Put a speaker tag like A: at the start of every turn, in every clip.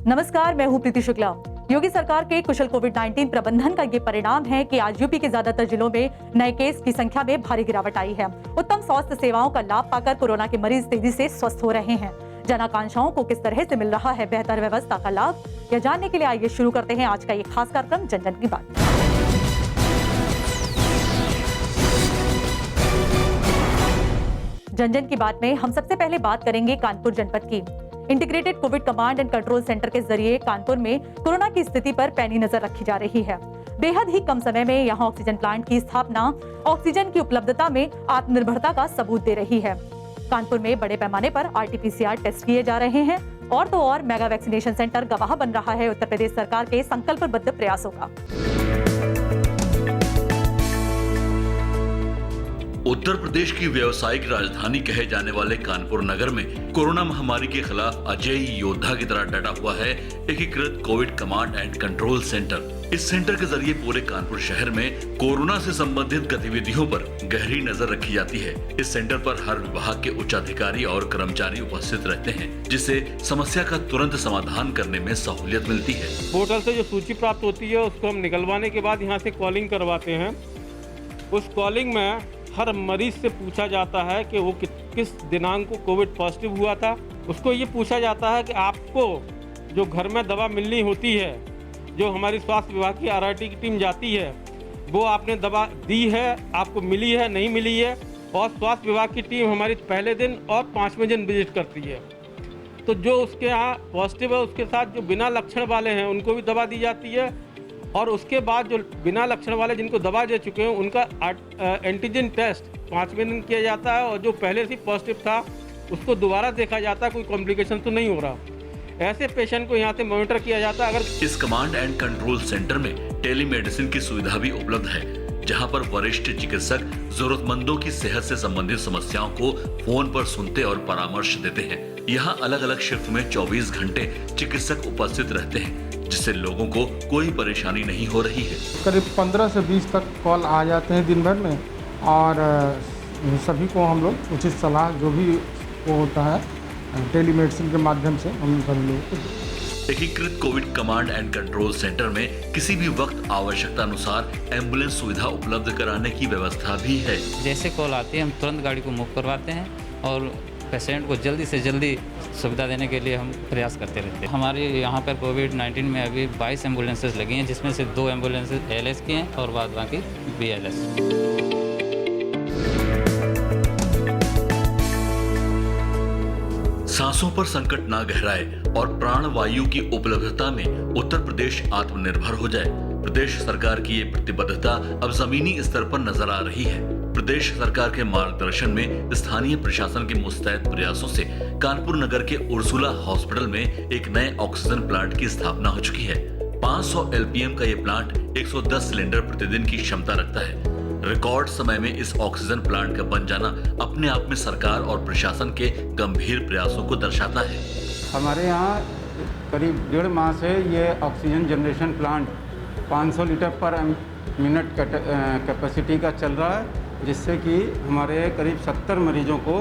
A: नमस्कार, मैं हूं प्रीति शुक्ला। योगी सरकार के कुशल कोविड-19 प्रबंधन का ये परिणाम है कि आज यूपी के ज्यादातर जिलों में नए केस की संख्या में भारी गिरावट आई है। उत्तम स्वास्थ्य सेवाओं का लाभ पाकर कोरोना के मरीज तेजी से स्वस्थ हो रहे हैं। जन आकांक्षाओं को किस तरह से मिल रहा है बेहतर व्यवस्था का लाभ, यह जानने के लिए आइए शुरू करते हैं आज का ये खास कार्यक्रम जन जन की बात। जन जन की बात में हम सबसे पहले बात करेंगे कानपुर जनपद की। Integrated Covid command and control centre के जरिए कानपुर में कोरोना की स्थिति पर पैनी नजर रखी जा रही है। बेहद ही कम समय में यहां ऑक्सीजन प्लांट की स्थापना ऑक्सीजन की उपलब्धता में आत्मनिर्भरता का सबूत दे रही है। कानपुर में बड़े पैमाने पर RT-PCR टेस्ट किए जा रहे हैं और तो और मेगा वैक्सीनेशन सेंटर गवाह बन रहा है उत्तर प्रदेश सरकार के संकल्पबद्ध प्रयासों का।
B: उत्तर प्रदेश की व्यावसायिक राजधानी कहे जाने वाले कानपुर नगर में कोरोना महामारी के खिलाफ अजेय योद्धा की तरह डटा हुआ है एकीकृत Covid command and control centre. इस सेंटर के जरिए पूरे कानपुर शहर में कोरोना से संबंधित गतिविधियों पर गहरी नजर रखी जाती है। इस सेंटर पर हर विभाग के उच्च अधिकारी और कर्मचारी उपस्थित रहते हैं, जिससे समस्या का तुरंत समाधान करने में सहूलियत मिलती है।
C: पोर्टल से जो सूची प्राप्त होती है उसको हम निकलवाने के बाद यहाँ से कॉलिंग करवाते हैं। उस कॉलिंग में हर मरीज से पूछा जाता है कि वो किस दिनांक को कोविड पॉजिटिव हुआ था। उसको ये पूछा जाता है कि आपको जो घर में दवा मिलनी होती है, जो हमारी स्वास्थ्य विभाग की RRT की टीम जाती है, वो आपने दवा दी है, आपको मिली है, नहीं मिली है। और स्वास्थ्य विभाग की टीम हमारी पहले दिन और 5वें दिन विजिट करती है। तो जो उसके यहाँ पॉजिटिव है उसके साथ जो बिना लक्षण वाले हैं उनको भी दवा दी जाती है। और उसके बाद जो बिना लक्षण वाले जिनको दवा दे चुके हैं उनका एंटीजन टेस्ट 5वें दिन किया जाता है। और जो पहले से पॉजिटिव था उसको दोबारा देखा जाता है कोई कॉम्प्लिकेशन तो नहीं हो रहा। ऐसे पेशेंट को यहाँ से मॉनिटर किया जाता है। अगर
B: इस कमांड एंड कंट्रोल सेंटर में टेलीमेडिसिन की सुविधा भी उपलब्ध है, जहां पर वरिष्ठ चिकित्सक जरूरतमंदों की सेहत से संबंधित समस्याओं को फोन पर सुनते और परामर्श देते हैं। यहाँ अलग अलग शिफ्ट में 24 घंटे चिकित्सक उपस्थित रहते हैं, जिससे लोगों को कोई परेशानी नहीं हो रही है।
D: करीब 15 से 20 तक कॉल आ जाते हैं दिन भर में और सभी को हम लोग उचित सलाह जो भी वो होता है टेलीमेडिसिन के माध्यम से हम सभी लोग।
B: एकीकृत Covid command and control centre में किसी भी वक्त आवश्यकता अनुसार एम्बुलेंस सुविधा उपलब्ध कराने की व्यवस्था भी है।
E: जैसे कॉल आती है हम तुरंत गाड़ी को मूव करवाते हैं और पेशेंट को जल्दी से जल्दी सुविधा देने के लिए हम प्रयास करते रहते हैं। हमारे यहाँ पर कोविड-19 में अभी 22 एम्बुलेंसेज लगी हैं, जिसमें से 2 एम्बुलेंसेज ALS की हैं और बाद बाकी BLS।
B: सांसों पर संकट ना गहराए और प्राणवायु की उपलब्धता में उत्तर प्रदेश आत्मनिर्भर हो जाए। प्रदेश सरकार की ये प्रतिबद्धता अब जमीनी स्तर पर नजर आ रही है। प्रदेश सरकार के मार्गदर्शन में स्थानीय प्रशासन के मुस्तैद प्रयासों से कानपुर नगर के उर्सुला हॉस्पिटल में एक नए ऑक्सीजन प्लांट की स्थापना हो चुकी है। 500 LPM का ये प्लांट 110 सिलेंडर प्रतिदिन की क्षमता रखता है। रिकॉर्ड समय में इस ऑक्सीजन प्लांट का बन जाना अपने आप में सरकार और प्रशासन के गंभीर प्रयासों को दर्शाता है।
D: हमारे यहाँ करीब 1.5 माह से ये ऑक्सीजन जनरेशन प्लांट 500 लीटर पर मिनट कैपेसिटी का चल रहा है, जिससे कि हमारे करीब 70 मरीजों को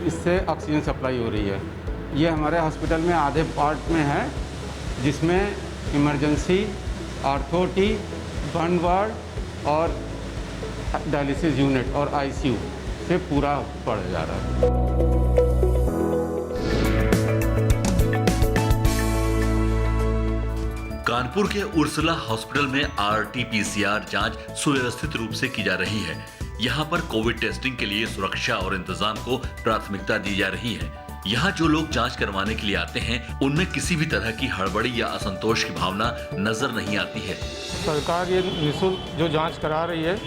D: इससे ऑक्सीजन सप्लाई हो रही है। ये हमारे हॉस्पिटल में आधे पार्ट में है, जिसमें इमरजेंसी, ऑर्थोटी, बर्न वार्ड और डायलिसिस यूनिट और ICU से पूरा पड़ जा रहा है।
B: कानपुर के उर्सुला हॉस्पिटल में RT-PCR जांच सुव्यवस्थित रूप से की जा रही है। यहाँ पर कोविड टेस्टिंग के लिए सुरक्षा और इंतजाम को प्राथमिकता दी जा रही है। यहाँ जो लोग जांच करवाने के लिए आते हैं उनमें किसी भी तरह की हड़बड़ी या असंतोष की भावना नजर नहीं आती है।
F: सरकार ये निःशुल्क जो जांच करा रही है,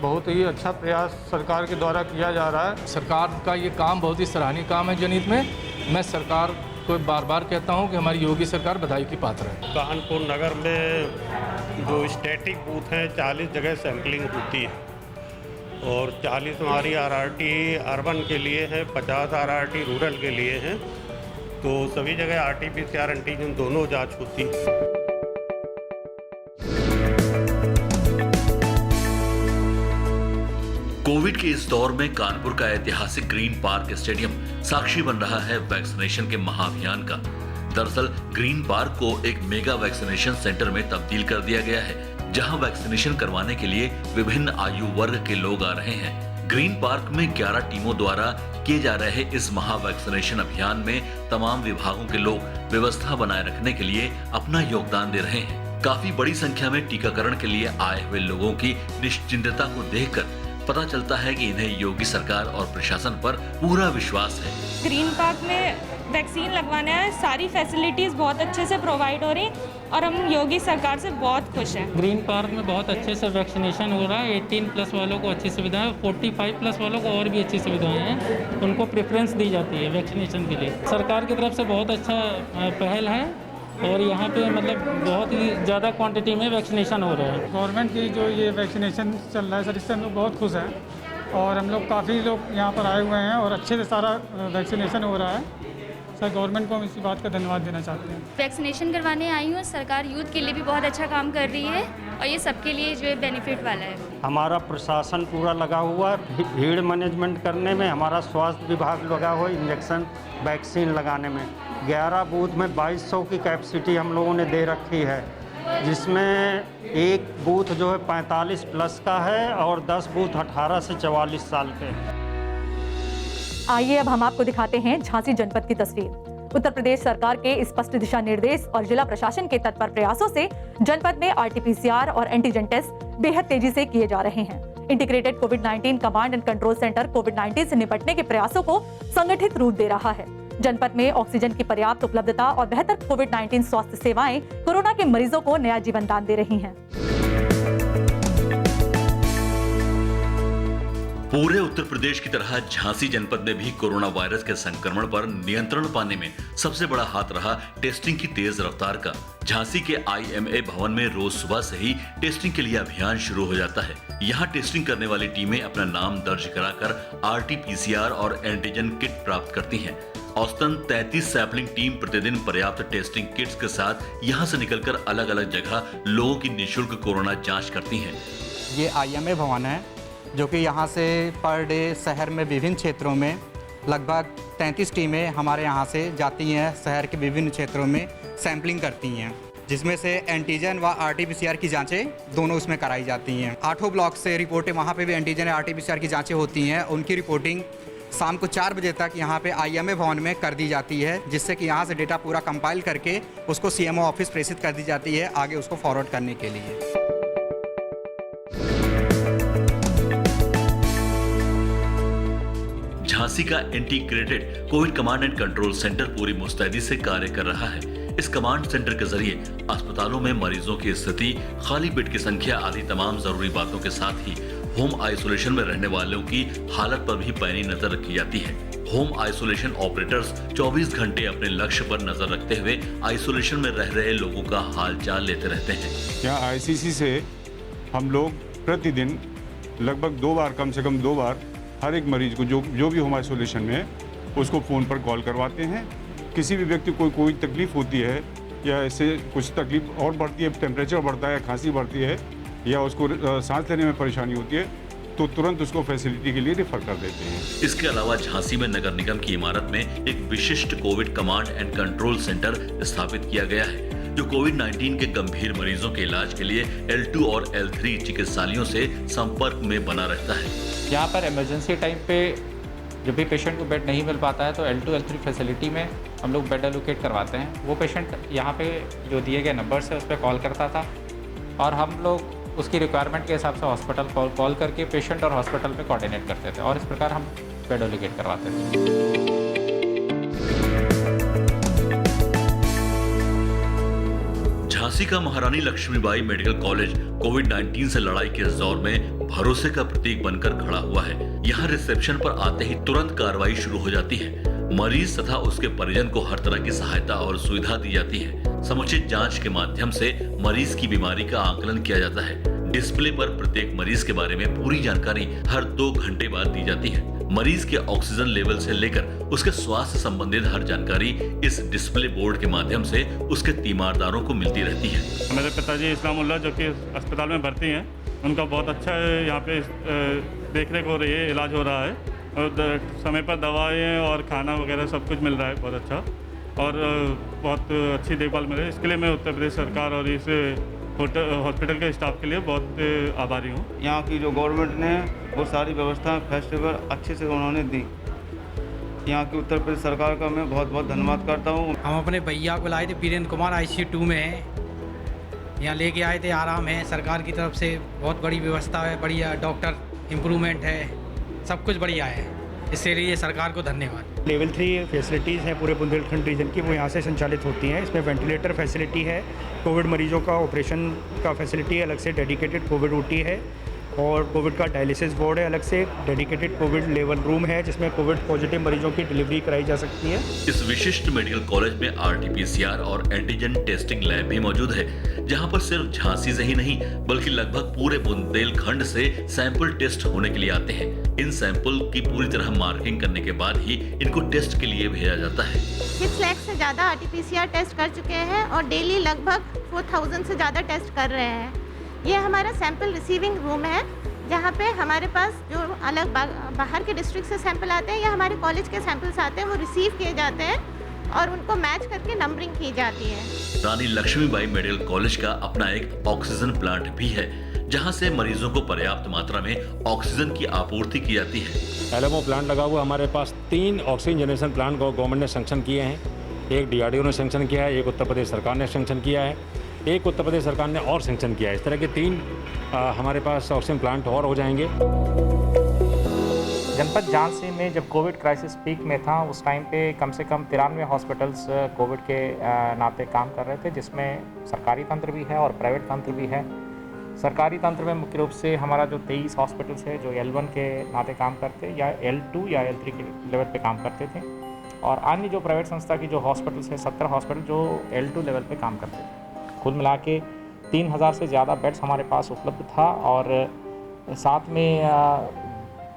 F: बहुत ही अच्छा प्रयास सरकार के द्वारा किया जा रहा है।
G: सरकार का ये काम बहुत ही सराहनीय काम है जनहित में। मैं सरकार को बार बार कहता हूँ कि हमारी योगी सरकार बधाई की पात्र है।
C: कानपुर नगर में जो स्टैटिक बूथ हैं 40 जगह सैंपलिंग होती है और 40 हमारी RRT अर्बन के लिए है, 50 RRT रूरल के लिए हैं। तो सभी जगह RT-PCR एंटीजन दोनों जांच होती है।
B: कोविड के इस दौर में कानपुर का ऐतिहासिक ग्रीन पार्क स्टेडियम साक्षी बन रहा है वैक्सीनेशन के महाअभियान का। दरअसल ग्रीन पार्क को एक मेगा वैक्सीनेशन सेंटर में तब्दील कर दिया गया है, जहां वैक्सीनेशन करवाने के लिए विभिन्न आयु वर्ग के लोग आ रहे हैं। ग्रीन पार्क में 11 टीमों द्वारा किए जा रहे इस महा वैक्सीनेशन अभियान में तमाम विभागों के लोग व्यवस्था बनाए रखने के लिए अपना योगदान दे रहे हैं। काफी बड़ी संख्या में टीकाकरण के लिए आए हुए लोगों की निश्चिंतता को देखकर पता चलता है कि इन्हें योगी सरकार और प्रशासन पर पूरा विश्वास है।
H: ग्रीन पार्क में वैक्सीन लगवाना है, सारी फैसिलिटीज़ बहुत अच्छे से प्रोवाइड हो रही और हम योगी सरकार से बहुत खुश हैं।
I: ग्रीन पार्क में बहुत अच्छे से वैक्सीनेशन हो रहा है। 18 प्लस वालों को अच्छी सुविधाएं, 45 प्लस वालों को और भी अच्छी सुविधाएं हैं। उनको प्रेफरेंस दी जाती है वैक्सीनेशन के लिए। सरकार की तरफ से बहुत अच्छा पहल है और यहाँ पे मतलब बहुत ही ज़्यादा क्वांटिटी में वैक्सीनेशन हो रहा है।
J: गवर्नमेंट की जो ये वैक्सीनेशन चल रहा है सर, इससे हम लोग बहुत खुश हैं और हम लोग काफ़ी लोग यहाँ पर आए हुए हैं और अच्छे से सारा वैक्सीनेशन हो रहा है। सर गवर्नमेंट को हम इसी बात का धन्यवाद देना चाहते हैं।
K: वैक्सीनेशन करवाने आई हूँ। सरकार यूथ के लिए भी बहुत अच्छा काम कर रही है और ये सबके लिए जो है बेनिफिट वाला है।
L: हमारा प्रशासन पूरा लगा हुआ है भीड़ मैनेजमेंट करने में, हमारा स्वास्थ्य विभाग लगा हुआ है इंजेक्शन वैक्सीन लगाने में। 11 बूथ में 2200 की कैपेसिटी हम लोगों ने दे रखी है, जिसमें एक बूथ जो है 45 प्लस का है और 10 बूथ 18 से 44 साल के हैं।
A: आइए अब हम आपको दिखाते हैं झांसी जनपद की तस्वीर। उत्तर प्रदेश सरकार के स्पष्ट दिशा निर्देश और जिला प्रशासन के तत्पर प्रयासों से जनपद में RT-PCR और एंटीजन टेस्ट बेहद तेजी से किए जा रहे हैं। इंटीग्रेटेड कोविड-19 कमांड एंड कंट्रोल सेंटर कोविड-19 से निपटने के प्रयासों को संगठित रूप दे रहा है। जनपद में ऑक्सीजन की पर्याप्त उपलब्धता और बेहतर कोविड-19 स्वास्थ्य सेवाएं कोरोना के मरीजों को नया जीवन दान दे रही हैं।
B: पूरे उत्तर प्रदेश की तरह झांसी जनपद में भी कोरोना वायरस के संक्रमण पर नियंत्रण पाने में सबसे बड़ा हाथ रहा टेस्टिंग की तेज रफ्तार का। झांसी के IMA भवन में रोज सुबह से ही टेस्टिंग के लिए अभियान शुरू हो जाता है। यहाँ टेस्टिंग करने वाली टीमें अपना नाम दर्ज कराकर RT-PCR और एंटीजन किट प्राप्त करती हैं। औसतन 33 सैंपलिंग टीम प्रतिदिन पर्याप्त टेस्टिंग किट्स के साथ यहाँ से निकलकर अलग अलग जगह लोगों की निःशुल्क कोरोना जाँच करती हैं।
M: ये IMA भवन है जो कि यहाँ से पर डे शहर में विभिन्न क्षेत्रों में लगभग 33 टीमें हमारे यहाँ से जाती हैं। शहर के विभिन्न क्षेत्रों में सैंपलिंग करती हैं, जिसमें से एंटीजन व RT-PCR की जांचें दोनों उसमें कराई जाती हैं। 8 ब्लॉक से रिपोर्टें वहाँ पे भी एंटीजन और RT-PCR की जांचें होती हैं। उनकी रिपोर्टिंग शाम को 4 बजे तक यहाँ पे IMA भवन में कर दी जाती है, जिससे कि यहाँ से डेटा पूरा कंपाइल करके उसको CMO ऑफिस प्रेषित कर दी जाती है आगे उसको फॉरवर्ड करने के लिए।
B: झांसी का integrated Covid command and control centre पूरी मुस्तैदी से कार्य कर रहा है। इस कमांड सेंटर के जरिए अस्पतालों में मरीजों की स्थिति, खाली बेड की संख्या आदि तमाम जरूरी बातों के साथ ही होम आइसोलेशन में रहने वालों की हालत पर भी पैनी नजर रखी जाती है। होम आइसोलेशन ऑपरेटर्स 24 घंटे अपने लक्ष्य पर नजर रखते हुए आइसोलेशन में रह रहे लोगों का हालचाल लेते रहते हैं।
N: यहाँ ICC से हम लोग प्रतिदिन लगभग 2 बार, कम से कम 2 बार हर एक मरीज को जो भी होम आइसोलेशन में है उसको फ़ोन पर कॉल करवाते हैं। किसी भी व्यक्ति को कोई तकलीफ होती है या ऐसे कुछ तकलीफ और बढ़ती है, टेम्परेचर बढ़ता है, खांसी बढ़ती है या उसको सांस लेने में परेशानी होती है, तो तुरंत उसको फैसिलिटी के लिए रेफर कर देते हैं।
B: इसके अलावा झांसी में नगर निगम की इमारत में एक विशिष्ट Covid command and control centre स्थापित किया गया है, जो कोविड-19 के गंभीर मरीजों के इलाज के लिए L2 और L3 चिकित्सालयों से संपर्क में बना रहता है।
O: यहाँ पर इमरजेंसी टाइम पे जब भी पेशेंट को बेड नहीं मिल पाता है तो L2 L3 फैसिलिटी में हम लोग बेड एलोकेट करवाते हैं। वो पेशेंट यहाँ पे जो दिए गए नंबर से उस पर कॉल करता था और हम लोग उसकी रिक्वायरमेंट के हिसाब से हॉस्पिटल कॉल करके पेशेंट और हॉस्पिटल पे कोऑर्डिनेट करते थे और इस प्रकार हम बेड एलोकेट करवाते थे।
B: झांसी का महारानी लक्ष्मीबाई मेडिकल कॉलेज कोविड-19 से लड़ाई के इस दौर में भरोसे का प्रतीक बनकर खड़ा हुआ है। यहाँ रिसेप्शन पर आते ही तुरंत कार्रवाई शुरू हो जाती है। मरीज तथा उसके परिजन को हर तरह की सहायता और सुविधा दी जाती है। समुचित जांच के माध्यम से मरीज की बीमारी का आकलन किया जाता है। डिस्प्ले पर प्रत्येक मरीज के बारे में पूरी जानकारी हर 2 घंटे बाद दी जाती है। मरीज के ऑक्सीजन लेवल से लेकर उसके स्वास्थ्य संबंधित हर जानकारी इस डिस्प्ले बोर्ड के माध्यम से उसके तीमारदारों को मिलती रहती है।
P: मेरे पिताजी इस्लामुल्लाह जो कि अस्पताल में भर्ती हैं, उनका बहुत अच्छा यहाँ पे देखरेख हो रही है, इलाज हो रहा है और समय पर दवाएं और खाना वगैरह सब कुछ मिल रहा है बहुत अच्छा। और बहुत अच्छी देखभाल मिले। इसके लिए मैं उत्तर प्रदेश सरकार और इस हॉस्पिटल के स्टाफ के लिए बहुत आभारी हूँ।
D: यहाँ की जो गवर्नमेंट ने वो सारी व्यवस्था फेस्टिवल अच्छे से उन्होंने दी। यहाँ की उत्तर प्रदेश सरकार का मैं बहुत बहुत धन्यवाद करता हूँ।
Q: हम अपने भैया को लाए थे, वीरेंद्र कुमार ICU 2 में है, यहाँ लेके आए थे, आराम है। सरकार की तरफ से बहुत बड़ी व्यवस्था है, बढ़िया डॉक्टर इम्प्रूवमेंट है, सब कुछ बढ़िया है। इसके लिए सरकार को धन्यवाद।
R: लेवल 3 फैसिलिटीज़ हैं पूरे बुंदेलखंड रीजन की, वो यहाँ से संचालित होती हैं। इसमें वेंटिलेटर फैसिलिटी है, कोविड मरीजों का ऑपरेशन का फैसिलिटी अलग से डेडिकेटेड कोविड OT है, और कोविड का डायलिसिस वार्ड है अलग से, डेडिकेटेड कोविड लेवल रूम है जिसमें कोविड पॉजिटिव मरीजों की डिलीवरी कराई जा सकती है।
B: इस विशिष्ट मेडिकल कॉलेज में RT-PCR और एंटीजन टेस्टिंग लैब भी मौजूद है, जहां पर सिर्फ झांसी से ही नहीं बल्कि लगभग पूरे बुंदेलखंड से सैंपल टेस्ट होने के लिए आते हैं। इन सैंपल की पूरी तरह मार्किंग करने के बाद ही इनको टेस्ट के लिए भेजा जाता है।
S: 6 लाख से ज़्यादा RT-PCR टेस्ट कर चुके हैं और डेली लगभग 4000 से ज़्यादा टेस्ट कर रहे हैं। ये हमारा सैंपल रिसीविंग रूम है, जहाँ पे हमारे पास जो अलग बाहर के डिस्ट्रिक्ट से सैंपल आते हैं या हमारे कॉलेज के सैंपल्स आते हैं, वो रिसीव किए जाते हैं और उनको मैच करके नंबरिंग की जाती है।
B: रानी लक्ष्मीबाई मेडिकल कॉलेज का अपना एक ऑक्सीजन प्लांट भी है, जहां से मरीजों को पर्याप्त मात्रा में ऑक्सीजन की आपूर्ति की जाती है।
T: LMO प्लांट लगा हुआ हमारे पास 3 ऑक्सीजन जनरेशन प्लांट गवर्नमेंट ने सैंक्शन किए हैं। एक DRDO ने सैंक्शन किया है, एक उत्तर प्रदेश सरकार ने सैंक्शन किया है, एक उत्तर प्रदेश सरकार ने और सैंक्शन किया है। इस तरह के 3 हमारे पास ऑक्सीजन प्लांट और हो जाएंगे।
O: जनपद झांसी में जब कोविड क्राइसिस पीक में था, उस टाइम पे कम से कम 93 हॉस्पिटल्स कोविड के नाते काम कर रहे थे, जिसमें सरकारी तंत्र भी है और प्राइवेट तंत्र भी है। सरकारी तंत्र में मुख्य रूप से हमारा जो 23 हॉस्पिटल्स है जो L1 के नाते काम करते या L2 या L3 के लेवल पे काम करते थे, और अन्य जो प्राइवेट संस्था की जो हॉस्पिटल्स है 17 हॉस्पिटल जो L2 लेवल पे काम करते थे। कुल मिला के 3000 से ज़्यादा बेड्स हमारे पास उपलब्ध था, और साथ में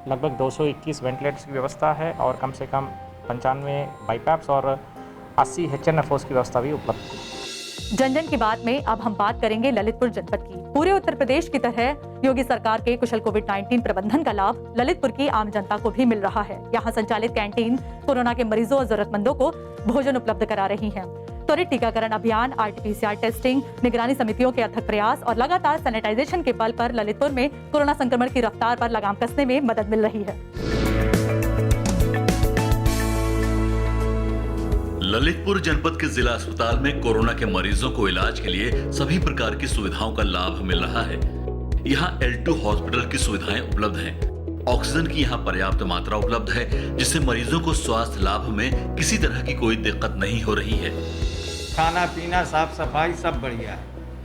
O: लगभग 221 वेंटिलेटर्स की व्यवस्था है, और कम से कम 95 बाईपैप्स और 80 HNFOs की व्यवस्था भी उपलब्ध थी।
A: जन की बात में अब हम बात करेंगे ललितपुर जनपद की। पूरे उत्तर प्रदेश की तरह योगी सरकार के कुशल कोविड-19 प्रबंधन का लाभ ललितपुर की आम जनता को भी मिल रहा है। यहाँ संचालित कैंटीन कोरोना के मरीजों और जरूरतमंदों को भोजन उपलब्ध करा रही है। त्वरित टीकाकरण अभियान, RT-PCR टेस्टिंग, निगरानी समितियों के अथक प्रयास और लगातार सैनिटाइजेशन के बल पर ललितपुर में कोरोना संक्रमण की रफ्तार पर लगाम कसने में मदद मिल रही है।
B: ललितपुर जनपद के जिला अस्पताल में कोरोना के मरीजों को इलाज के लिए सभी प्रकार की सुविधाओं का लाभ मिल रहा है। यहाँ L2 हॉस्पिटल की सुविधाएं उपलब्ध हैं। ऑक्सीजन की यहाँ पर्याप्त मात्रा उपलब्ध है, जिससे मरीजों को स्वास्थ्य लाभ में किसी तरह की कोई दिक्कत नहीं हो रही है।
D: खाना पीना साफ सफाई सब बढ़िया है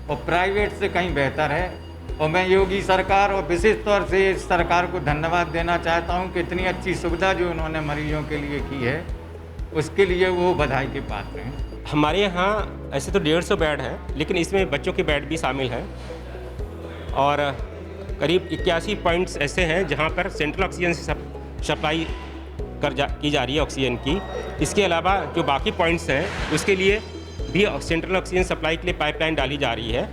D: और प्राइवेट से कहीं बेहतर है, और मैं योगी सरकार और विशेष तौर से इस सरकार को धन्यवाद देना चाहता हूँ कि इतनी अच्छी सुविधा जो उन्होंने मरीजों के लिए की है, उसके लिए वो बधाई के पात्र हैं।
U: हमारे यहाँ ऐसे तो 150 बेड हैं, लेकिन इसमें बच्चों के बेड भी शामिल हैं, और करीब 81 पॉइंट्स ऐसे हैं जहाँ पर सेंट्रल ऑक्सीजन से सप्लाई की जा रही है ऑक्सीजन की। इसके अलावा जो बाकी पॉइंट्स हैं उसके लिए भी सेंट्रल ऑक्सीजन सप्लाई के लिए पाइपलाइन डाली जा रही है।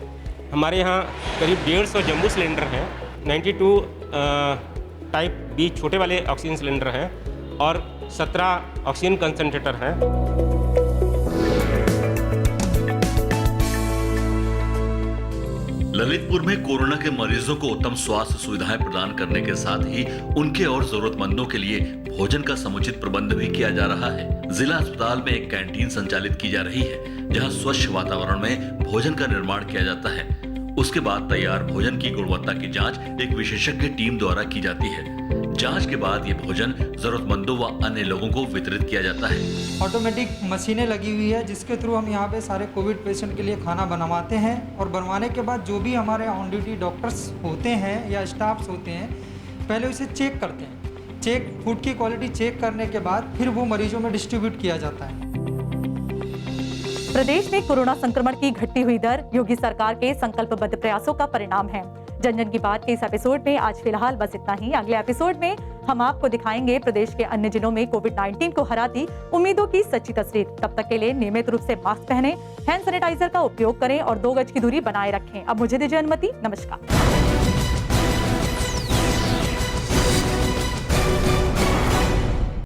U: हमारे यहाँ करीब 150 जम्बो सिलेंडर हैं, 92 टाइप B छोटे वाले ऑक्सीजन सिलेंडर हैं, और 17 ऑक्सीजन कंसंट्रेटर हैं।
B: ललितपुर में कोरोना के मरीजों को उत्तम स्वास्थ्य सुविधाएं प्रदान करने के साथ ही उनके और जरूरतमंदों के लिए भोजन का समुचित प्रबंध भी किया जा रहा है। जिला अस्पताल में एक कैंटीन संचालित की जा रही है, जहां स्वच्छ वातावरण में भोजन का निर्माण किया जाता है। उसके बाद तैयार भोजन की गुणवत्ता की जांच एक विशेषज्ञ टीम द्वारा की जाती है। जांच के बाद ये भोजन जरूरतमंदों व अन्य लोगों को वितरित किया जाता है।
V: ऑटोमेटिक मशीनें लगी हुई है, जिसके थ्रू हम यहाँ पे सारे कोविड पेशेंट के लिए खाना बनवाते हैं, और बनवाने के बाद जो भी हमारे ऑन ड्यूटी डॉक्टर्स होते हैं या स्टाफ्स होते हैं, पहले उसे चेक करते हैं। फूड की क्वालिटी चेक करने के बाद फिर वो मरीजों में डिस्ट्रीब्यूट किया जाता है।
A: प्रदेश में कोरोना संक्रमण की घटती हुई दर योगी सरकार के संकल्पबद्ध प्रयासों का परिणाम है। जन की बात के इस एपिसोड में आज फिलहाल बस इतना ही। अगले एपिसोड में हम आपको दिखाएंगे प्रदेश के अन्य जिलों में कोविड-19 को हराती उम्मीदों की सच्ची तस्वीर। तब तक के लिए नियमित रूप से मास्क पहनें, हैंड सैनिटाइजर का उपयोग करें और 2 गज की दूरी बनाए रखें। अब मुझे दीजिए अनुमति। नमस्कार।